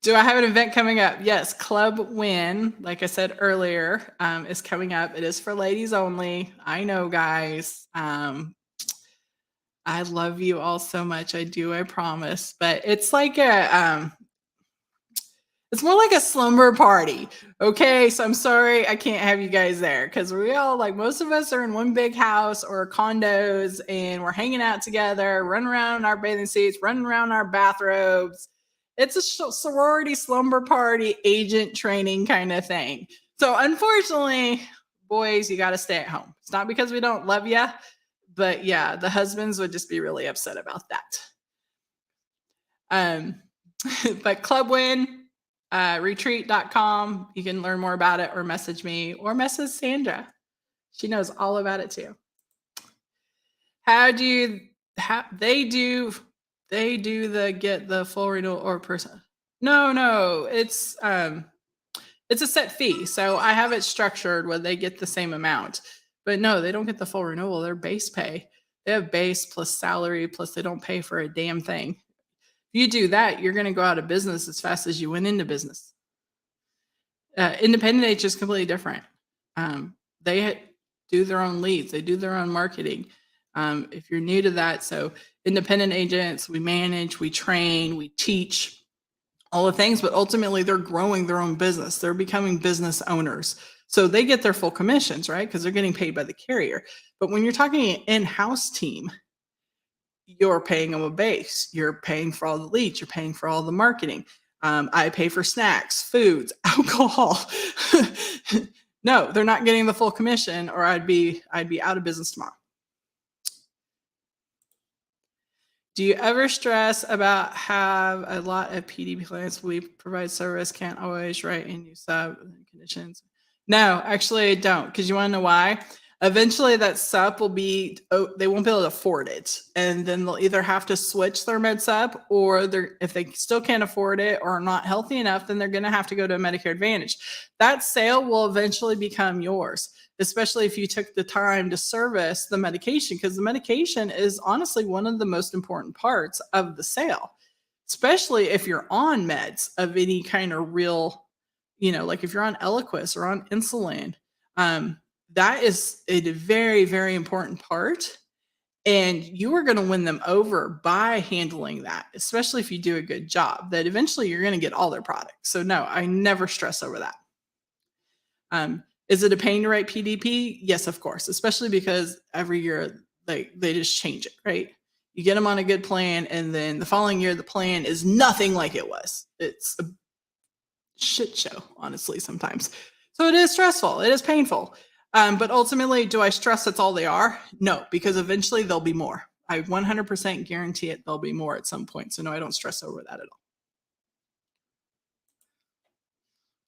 Do I have an event coming up? Yes, Club Win, like I said earlier, is coming up. It is for ladies only. I know, guys. I love you all so much. I do, I promise. But it's like it's more like a slumber party. Okay, so I'm sorry I can't have you guys there because we all, like, most of us are in one big house or condos and we're hanging out together, running around in our bathing suits, running around in our bathrobes. It's a sorority slumber party agent training kind of thing. So unfortunately, boys, you got to stay at home. It's not because we don't love you, but yeah, the husbands would just be really upset about that. But Club Win, retreat.com, you can learn more about it or message me or message Sandra. She knows all about it too. They do the get the full renewal or person. No, it's a set fee. So I have it structured where they get the same amount. But no, they don't get the full renewal. They're base pay. They have base plus salary, plus they don't pay for a damn thing. If you do that, you're going to go out of business as fast as you went into business. Independent agents is completely different. They do their own leads. They do their own marketing. If you're new to that, so independent agents, we manage, we train, we teach all the things, but ultimately they're growing their own business. They're becoming business owners. So they get their full commissions, right? Because they're getting paid by the carrier. But when you're talking an in-house team, you're paying them a base. You're paying for all the leads. You're paying for all the marketing. I pay for snacks, foods, alcohol. No, they're not getting the full commission, or I'd be out of business tomorrow. Do you ever stress about have a lot of PDP clients? We provide service, can't always write in new sub conditions. No, actually I don't, because you want to know why? Eventually that sup will be, they won't be able to afford it. And then they'll either have to switch their med sup, or if they still can't afford it or are not healthy enough, then they're going to have to go to a Medicare Advantage. That sale will eventually become yours, especially if you took the time to service the medication, because the medication is honestly one of the most important parts of the sale, especially if you're on meds of any kind of real, like if you're on Eliquis or on insulin. That is a very, very important part. And you are going to win them over by handling that, especially if you do a good job, that eventually you're going to get all their products. So no, I never stress over that. Is it a pain to write PDP? Yes, of course, especially because every year they just change it, right? You get them on a good plan, and then the following year, the plan is nothing like it was. It's a shit show, honestly, sometimes. So it is stressful. It is painful. But ultimately, do I stress that's all they are? No, because eventually there'll be more. I 100% guarantee it. There'll be more at some point. So no, I don't stress over that at all.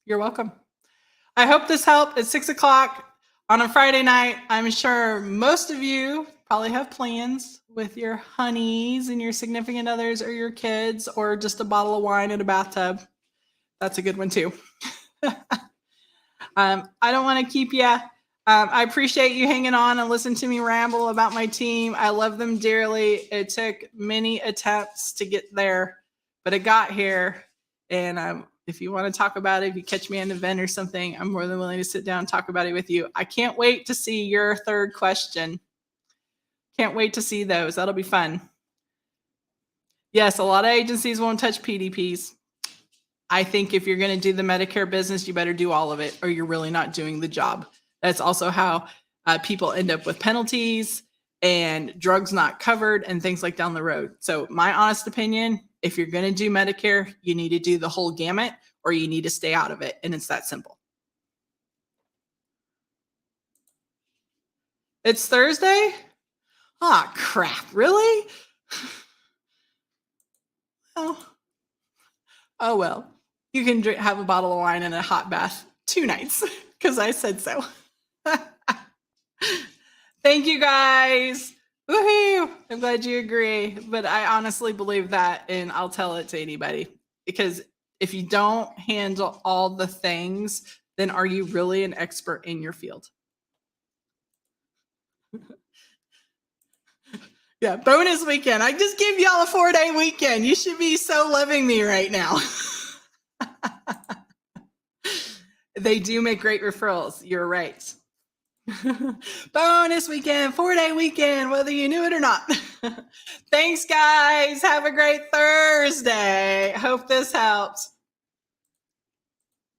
You're welcome. I hope this helped. It's 6 o'clock on a Friday night. I'm sure most of you probably have plans with your honeys and your significant others or your kids, or just a bottle of wine in a bathtub. That's a good one too. I don't want to keep you. I appreciate you hanging on and listening to me ramble about my team. I love them dearly. It took many attempts to get there, but it got here. And if you want to talk about it, if you catch me at an event or something, I'm more than willing to sit down and talk about it with you. I can't wait to see your third question. Can't wait to see those. That'll be fun. Yes, a lot of agencies won't touch PDPs. I think if you're going to do the Medicare business, you better do all of it or you're really not doing the job. That's also how people end up with penalties and drugs not covered and things like down the road. So my honest opinion, if you're going to do Medicare, you need to do the whole gamut or you need to stay out of it. And it's that simple. It's Thursday? Ah, crap. Really? Oh, well. You can have a bottle of wine and a hot bath 2 nights because I said so. Thank you guys. Woohoo! I'm glad you agree. But I honestly believe that, and I'll tell it to anybody. Because if you don't handle all the things, then are you really an expert in your field? Yeah, bonus weekend. I just gave y'all a 4-day weekend. You should be so loving me right now. They do make great referrals. You're right. Bonus weekend, 4-day weekend, whether you knew it or not. Thanks, guys. Have a great Thursday. Hope this helps.